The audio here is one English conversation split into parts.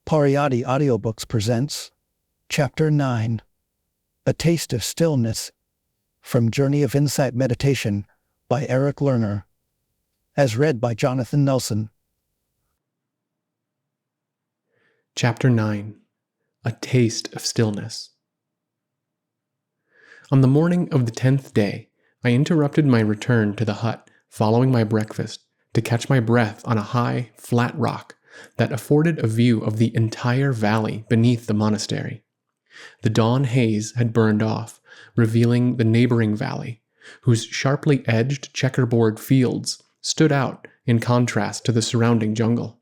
Pariyatti Audiobooks presents Chapter 9, A Taste of Stillness, from Journey of Insight Meditation by Lerner, as read by Jonathan Nelson. Chapter 9, A Taste of Stillness. On the morning of the 10th day, I interrupted my return to the hut following my breakfast to catch my breath on a high, flat rock that afforded a view of the entire valley beneath the monastery. The dawn haze had burned off, revealing the neighboring valley, whose sharply edged checkerboard fields stood out in contrast to the surrounding jungle.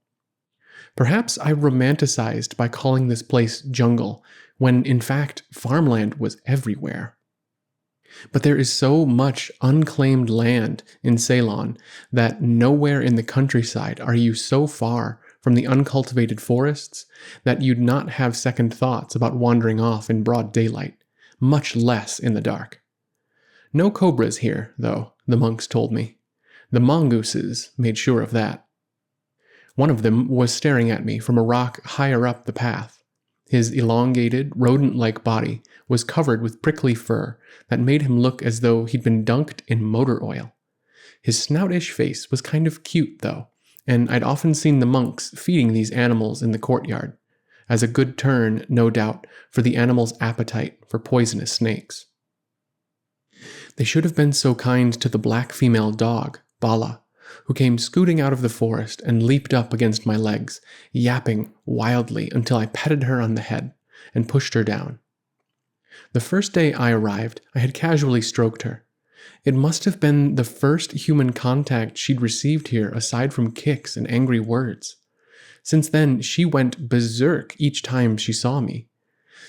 Perhaps I romanticized by calling this place jungle, when in fact farmland was everywhere. But there is so much unclaimed land in Ceylon that nowhere in the countryside are you so far from the uncultivated forests that you'd not have second thoughts about wandering off in broad daylight, much less in the dark. No cobras here, though, the monks told me. The mongooses made sure of that. One of them was staring at me from a rock higher up the path. His elongated, rodent-like body was covered with prickly fur that made him look as though he'd been dunked in motor oil. His snoutish face was kind of cute, though, and I'd often seen the monks feeding these animals in the courtyard, as a good turn, no doubt, for the animals' appetite for poisonous snakes. They should have been so kind to the black female dog, Pāli, who came scooting out of the forest and leaped up against my legs, yapping wildly until I petted her on the head and pushed her down. The first day I arrived, I had casually stroked her. It must have been the first human contact she'd received here aside from kicks and angry words. Since then, she went berserk each time she saw me.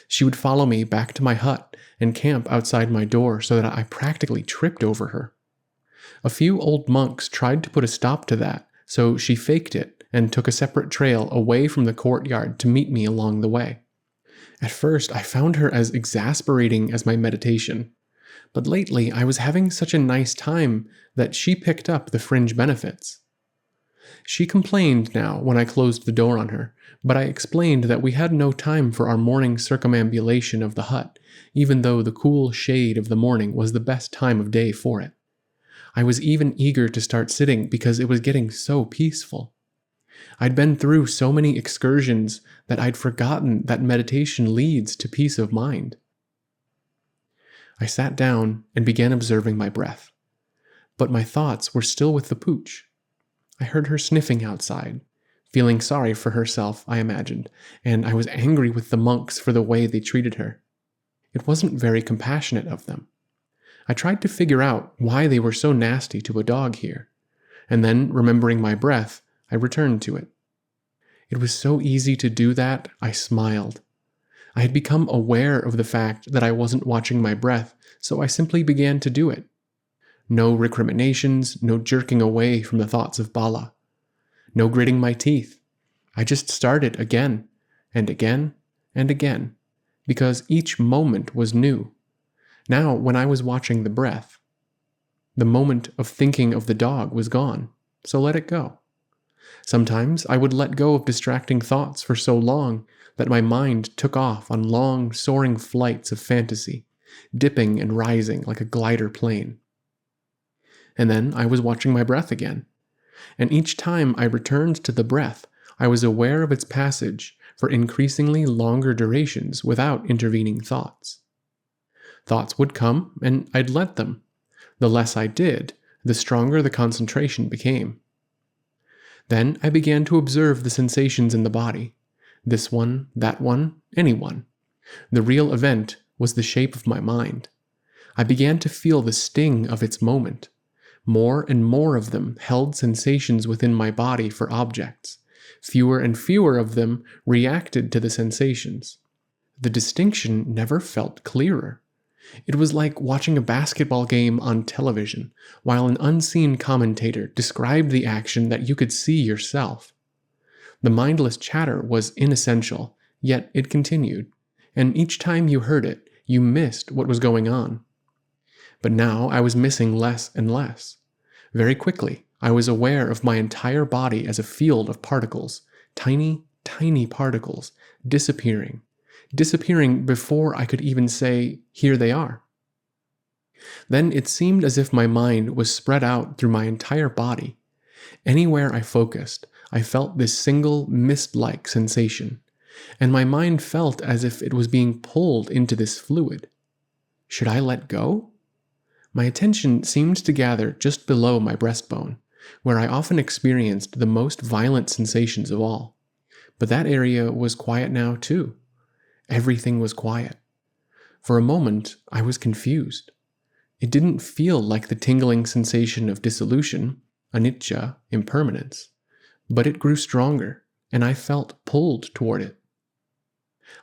She would follow me back to my hut and camp outside my door so that I practically tripped over her. A few old monks tried to put a stop to that, so she faked it and took a separate trail away from the courtyard to meet me along the way. At first, I found her as exasperating as my meditation, but lately I was having such a nice time that she picked up the fringe benefits. She complained now when I closed the door on her, but I explained that we had no time for our morning circumambulation of the hut, even though the cool shade of the morning was the best time of day for it. I was even eager to start sitting because it was getting so peaceful. I'd been through so many excursions that I'd forgotten that meditation leads to peace of mind. I sat down and began observing my breath, but my thoughts were still with the pooch. I heard her sniffing outside, feeling sorry for herself, I imagined, and I was angry with the monks for the way they treated her. It wasn't very compassionate of them. I tried to figure out why they were so nasty to a dog here, and then, remembering my breath, I returned to it. It was so easy to do that, I smiled. I had become aware of the fact that I wasn't watching my breath, so I simply began to do it. No recriminations, no jerking away from the thoughts of Pāli. No gritting my teeth. I just started again, and again, and again, because each moment was new. Now, when I was watching the breath, the moment of thinking of the dog was gone, so let it go. Sometimes I would let go of distracting thoughts for so long that my mind took off on long, soaring flights of fantasy, dipping and rising like a glider plane. And then I was watching my breath again, and each time I returned to the breath, I was aware of its passage for increasingly longer durations without intervening thoughts. Thoughts would come, and I'd let them. The less I did, the stronger the concentration became. Then I began to observe the sensations in the body. This one, that one, any one. The real event was the shape of my mind. I began to feel the sting of its moment. More and more of them held sensations within my body for objects. Fewer and fewer of them reacted to the sensations. The distinction never felt clearer. It was like watching a basketball game on television, while an unseen commentator described the action that you could see yourself. The mindless chatter was inessential, yet it continued, and each time you heard it, you missed what was going on. But now I was missing less and less. Very quickly, I was aware of my entire body as a field of particles, tiny, tiny particles disappearing before I could even say, "Here they are." Then it seemed as if my mind was spread out through my entire body. Anywhere I focused, I felt this single mist-like sensation, and my mind felt as if it was being pulled into this fluid. Should I let go? My attention seemed to gather just below my breastbone, where I often experienced the most violent sensations of all. But that area was quiet now too. Everything was quiet. For a moment, I was confused. It didn't feel like the tingling sensation of dissolution, anicca, impermanence, but it grew stronger, and I felt pulled toward it.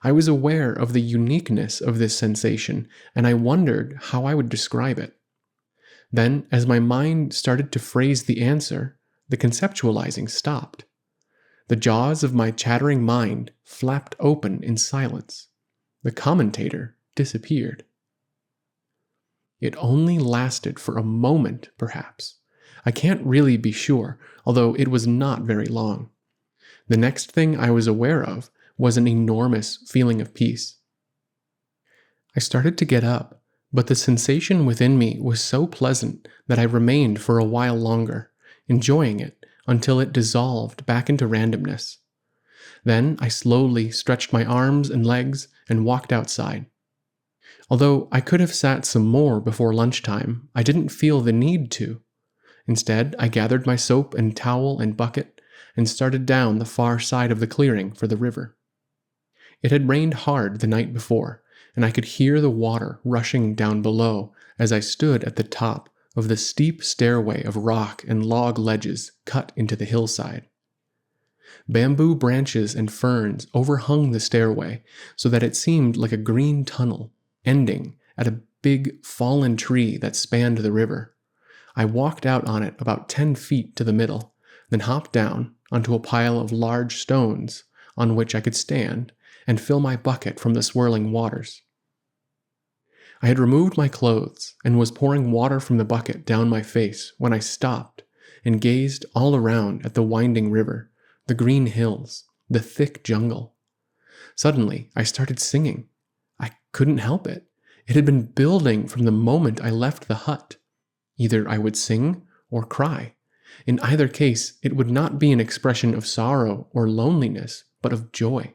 I was aware of the uniqueness of this sensation, and I wondered how I would describe it. Then, as my mind started to phrase the answer, the conceptualizing stopped. The jaws of my chattering mind flapped open in silence. The commentator disappeared. It only lasted for a moment, perhaps. I can't really be sure, although it was not very long. The next thing I was aware of was an enormous feeling of peace. I started to get up, but the sensation within me was so pleasant that I remained for a while longer, enjoying it until it dissolved back into randomness. Then I slowly stretched my arms and legs and walked outside. Although I could have sat some more before lunchtime, I didn't feel the need to. Instead, I gathered my soap and towel and bucket and started down the far side of the clearing for the river. It had rained hard the night before, and I could hear the water rushing down below as I stood at the top of the steep stairway of rock and log ledges cut into the hillside. Bamboo branches and ferns overhung the stairway so that it seemed like a green tunnel, ending at a big fallen tree that spanned the river. I walked out on it about 10 feet to the middle, then hopped down onto a pile of large stones on which I could stand and fill my bucket from the swirling waters. I had removed my clothes and was pouring water from the bucket down my face when I stopped and gazed all around at the winding river, the green hills, the thick jungle. Suddenly, I started singing. I couldn't help it. It had been building from the moment I left the hut. Either I would sing or cry. In either case, it would not be an expression of sorrow or loneliness, but of joy.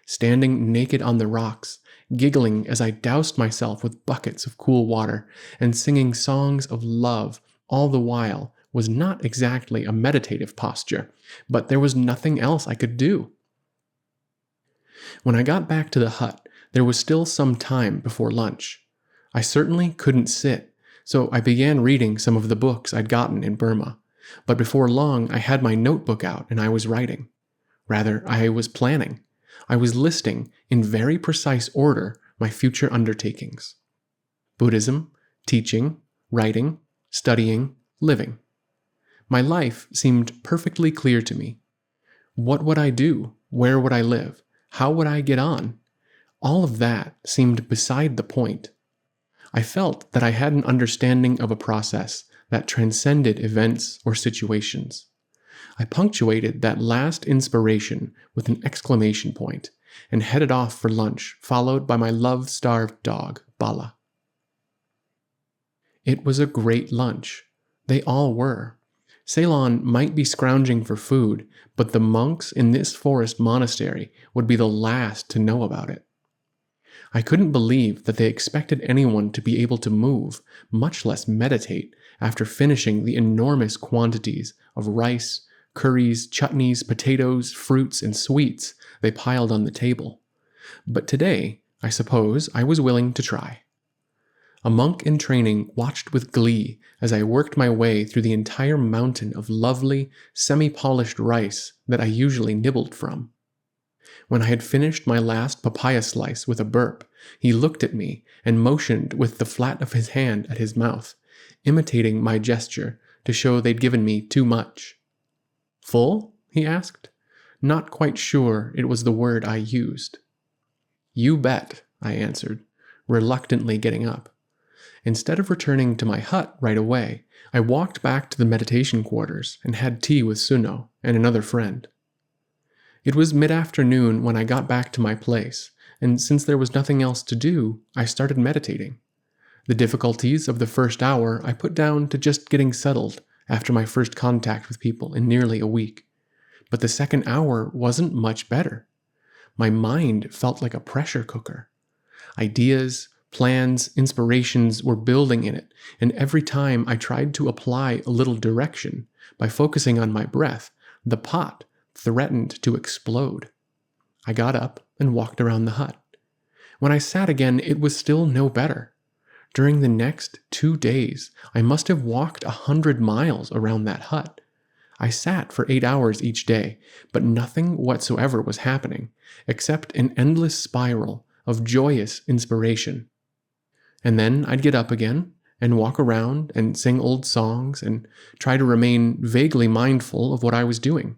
Standing naked on the rocks, giggling as I doused myself with buckets of cool water, and singing songs of love all the while was not exactly a meditative posture, but there was nothing else I could do. When I got back to the hut, there was still some time before lunch. I certainly couldn't sit, so I began reading some of the books I'd gotten in Burma, but before long I had my notebook out and I was writing. Rather, I was planning. I was listing, in very precise order, my future undertakings. Buddhism, teaching, writing, studying, living. My life seemed perfectly clear to me. What would I do? Where would I live? How would I get on? All of that seemed beside the point. I felt that I had an understanding of a process that transcended events or situations. I punctuated that last inspiration with an exclamation point and headed off for lunch, followed by my love-starved dog, Bala. It was a great lunch. They all were. Ceylon might be scrounging for food, but the monks in this forest monastery would be the last to know about it. I couldn't believe that they expected anyone to be able to move, much less meditate, after finishing the enormous quantities of rice, curries, chutneys, potatoes, fruits, and sweets they piled on the table. But today, I suppose I was willing to try. A monk in training watched with glee as I worked my way through the entire mountain of lovely, semi-polished rice that I usually nibbled from. When I had finished my last papaya slice with a burp, he looked at me and motioned with the flat of his hand at his mouth, imitating my gesture to show they'd given me too much. "Full?" he asked, not quite sure it was the word I used. "You bet," I answered, reluctantly getting up. Instead of returning to my hut right away, I walked back to the meditation quarters and had tea with Suno and another friend. It was mid-afternoon when I got back to my place, and since there was nothing else to do, I started meditating. The difficulties of the first hour I put down to just getting settled after my first contact with people in nearly a week. But the second hour wasn't much better. My mind felt like a pressure cooker. Ideas, plans, inspirations were building in it, and every time I tried to apply a little direction by focusing on my breath, the pot threatened to explode. I got up and walked around the hut. When I sat again, it was still no better. During the next 2 days, I must have walked 100 miles around that hut. I sat for 8 hours each day, but nothing whatsoever was happening, except an endless spiral of joyous inspiration. And then I'd get up again and walk around and sing old songs and try to remain vaguely mindful of what I was doing.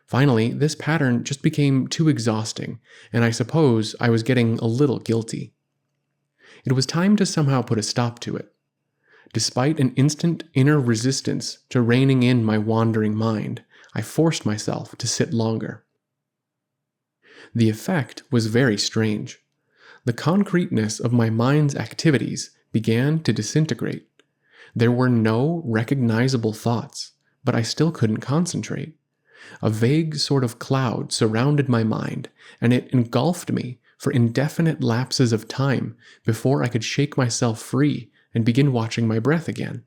Finally, this pattern just became too exhausting, and I suppose I was getting a little guilty. It was time to somehow put a stop to it. Despite an instant inner resistance to reining in my wandering mind, I forced myself to sit longer. The effect was very strange. The concreteness of my mind's activities began to disintegrate. There were no recognizable thoughts, but I still couldn't concentrate. A vague sort of cloud surrounded my mind, and it engulfed me for indefinite lapses of time before I could shake myself free and begin watching my breath again.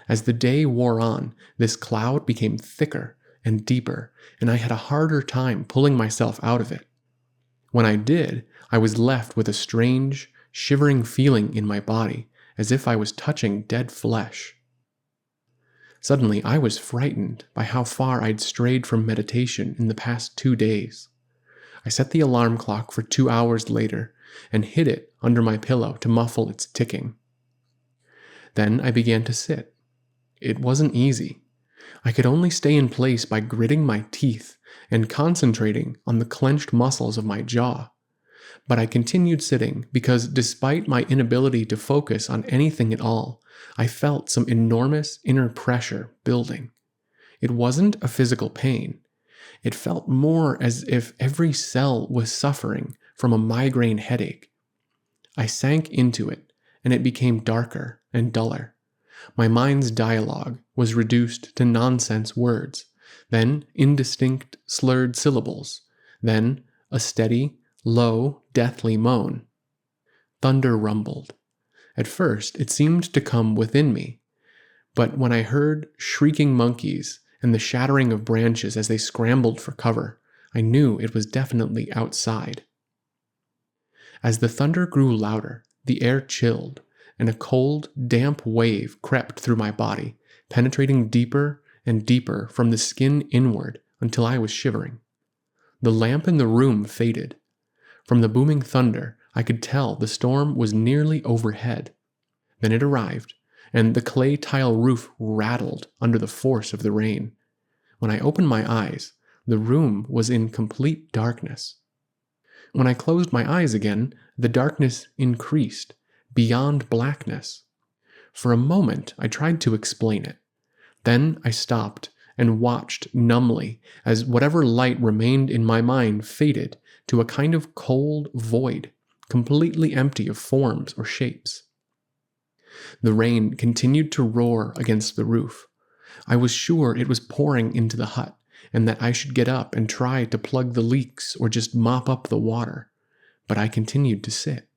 As the day wore on, this cloud became thicker and deeper, and I had a harder time pulling myself out of it. When I did, I was left with a strange, shivering feeling in my body, as if I was touching dead flesh. Suddenly, I was frightened by how far I'd strayed from meditation in the past 2 days. I set the alarm clock for 2 hours later and hid it under my pillow to muffle its ticking. Then I began to sit. It wasn't easy. I could only stay in place by gritting my teeth and concentrating on the clenched muscles of my jaw. But I continued sitting because despite my inability to focus on anything at all, I felt some enormous inner pressure building. It wasn't a physical pain. It felt more as if every cell was suffering from a migraine headache. I sank into it, and it became darker and duller. My mind's dialogue was reduced to nonsense words, then indistinct, slurred syllables, then a steady, low, deathly moan. Thunder rumbled. At first, it seemed to come within me, but when I heard shrieking monkeys and the shattering of branches as they scrambled for cover, I knew it was definitely outside. As the thunder grew louder, the air chilled, and a cold, damp wave crept through my body, penetrating deeper and deeper from the skin inward until I was shivering. The lamp in the room faded. From the booming thunder, I could tell the storm was nearly overhead. Then it arrived, and the clay tile roof rattled under the force of the rain. When I opened my eyes, the room was in complete darkness. When I closed my eyes again, the darkness increased, beyond blackness. For a moment, I tried to explain it. Then I stopped and watched numbly as whatever light remained in my mind faded to a kind of cold void, completely empty of forms or shapes. The rain continued to roar against the roof. I was sure it was pouring into the hut, and that I should get up and try to plug the leaks or just mop up the water. But I continued to sit.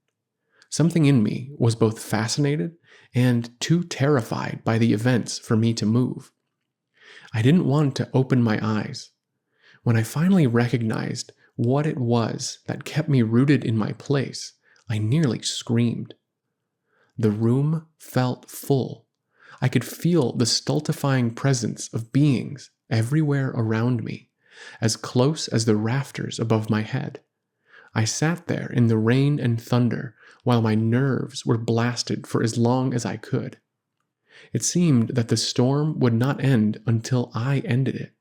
Something in me was both fascinated and too terrified by the events for me to move. I didn't want to open my eyes. When I finally recognized what it was that kept me rooted in my place, I nearly screamed. The room felt full. I could feel the stultifying presence of beings everywhere around me, as close as the rafters above my head. I sat there in the rain and thunder while my nerves were blasted for as long as I could. It seemed that the storm would not end until I ended it.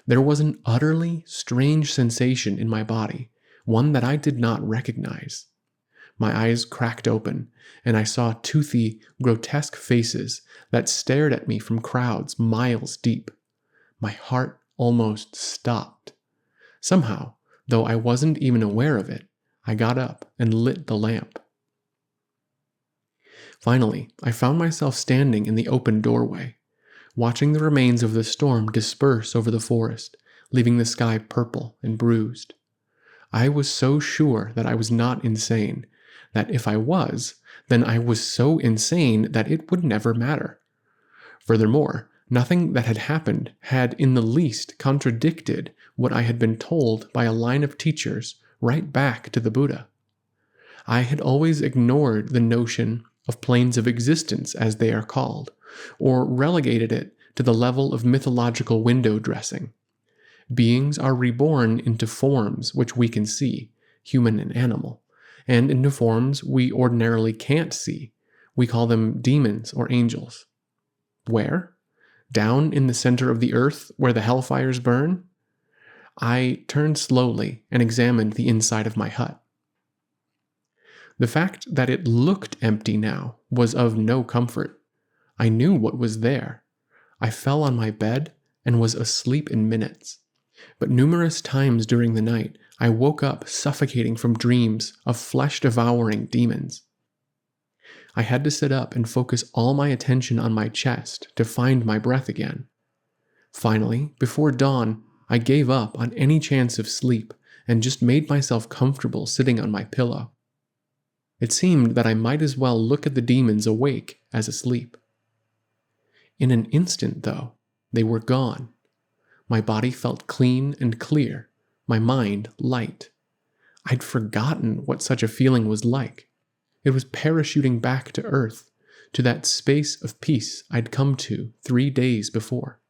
There was an utterly strange sensation in my body, one that I did not recognize. My eyes cracked open, and I saw toothy, grotesque faces that stared at me from crowds miles deep. My heart almost stopped. Somehow, though I wasn't even aware of it, I got up and lit the lamp. Finally, I found myself standing in the open doorway, watching the remains of the storm disperse over the forest, leaving the sky purple and bruised. I was so sure that I was not insane, that if I was, then I was so insane that it would never matter. Furthermore, nothing that had happened had in the least contradicted what I had been told by a line of teachers right back to the Buddha. I had always ignored the notion of planes of existence, as they are called, or relegated it to the level of mythological window dressing. Beings are reborn into forms which we can see, human and animal, and into forms we ordinarily can't see. We call them demons or angels. Where? Down in the center of the earth where the hellfires burn? I turned slowly and examined the inside of my hut. The fact that it looked empty now was of no comfort. I knew what was there. I fell on my bed and was asleep in minutes. But numerous times during the night, I woke up suffocating from dreams of flesh-devouring demons. I had to sit up and focus all my attention on my chest to find my breath again. Finally, before dawn, I gave up on any chance of sleep and just made myself comfortable sitting on my pillow. It seemed that I might as well look at the demons awake as asleep. In an instant, though, they were gone. My body felt clean and clear, my mind light. I'd forgotten what such a feeling was like. It was parachuting back to earth, to that space of peace I'd come to 3 days before.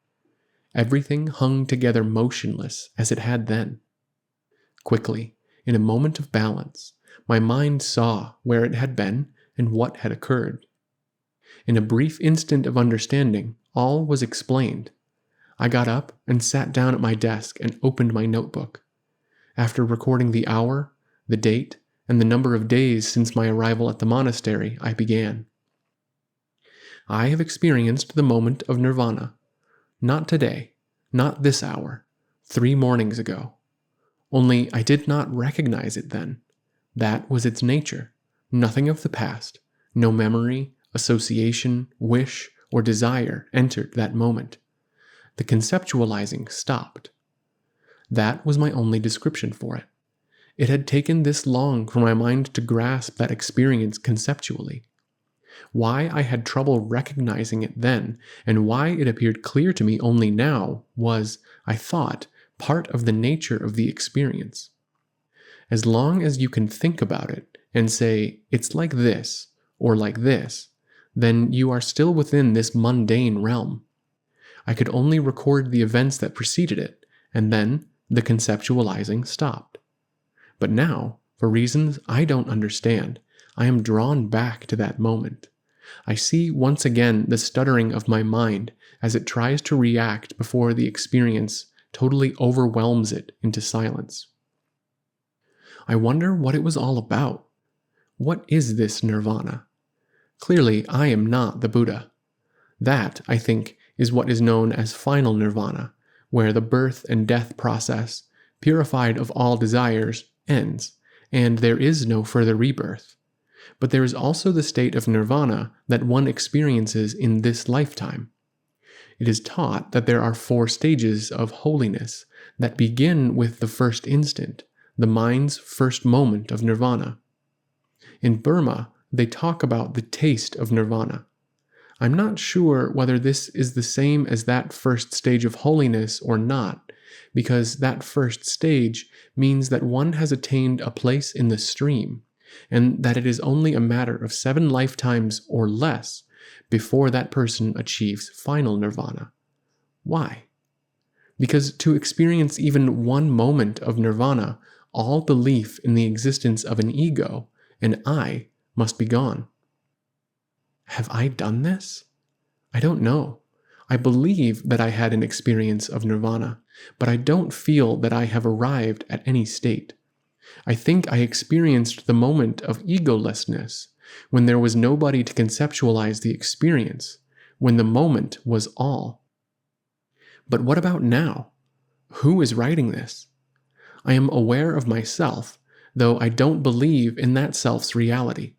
Everything hung together motionless as it had then. Quickly, in a moment of balance, my mind saw where it had been and what had occurred. In a brief instant of understanding, all was explained. I got up and sat down at my desk and opened my notebook. After recording the hour, the date, and the number of days since my arrival at the monastery, I began. I have experienced the moment of nirvana. Not today, not this hour, 3 mornings ago. Only I did not recognize it then. That was its nature. Nothing of the past, no memory, association, wish, or desire entered that moment. The conceptualizing stopped. That was my only description for it. It had taken this long for my mind to grasp that experience conceptually. Why I had trouble recognizing it then, and why it appeared clear to me only now, was, I thought, part of the nature of the experience. As long as you can think about it and say, it's like this, or like this, then you are still within this mundane realm. I could only record the events that preceded it, and then the conceptualizing stopped. But now, for reasons I don't understand, I am drawn back to that moment. I see once again the stuttering of my mind as it tries to react before the experience totally overwhelms it into silence. I wonder what it was all about. What is this nirvana? Clearly, I am not the Buddha. That, I think, is what is known as final nirvana, where the birth and death process, purified of all desires, ends, and there is no further rebirth. But there is also the state of nirvana that one experiences in this lifetime. It is taught that there are 4 stages of holiness that begin with the first instant, the mind's first moment of nirvana. In Burma, they talk about the taste of nirvana. I'm not sure whether this is the same as that first stage of holiness or not, because that first stage means that one has attained a place in the stream, and that it is only a matter of 7 lifetimes or less before that person achieves final nirvana. Why? Because to experience even one moment of nirvana, all belief in the existence of an ego, an I, must be gone. Have I done this? I don't know. I believe that I had an experience of nirvana, but I don't feel that I have arrived at any state. I think I experienced the moment of egolessness, when there was nobody to conceptualize the experience, when the moment was all. But what about now? Who is writing this? I am aware of myself, though I don't believe in that self's reality.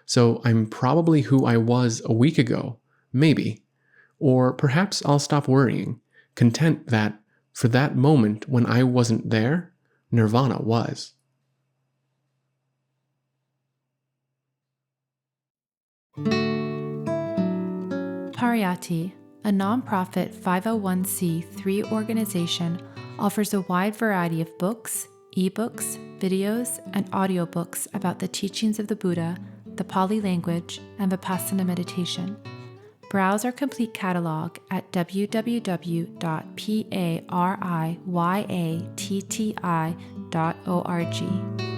So I'm probably who I was a week ago, maybe. Or perhaps I'll stop worrying, content that, for that moment when I wasn't there, nirvana was. Pariyatti, a nonprofit 501c3 organization, offers a wide variety of books, eBooks, videos, and audiobooks about the teachings of the Buddha, the Pāli language, and Vipassana meditation. Browse our complete catalog at www.pariyatti.org.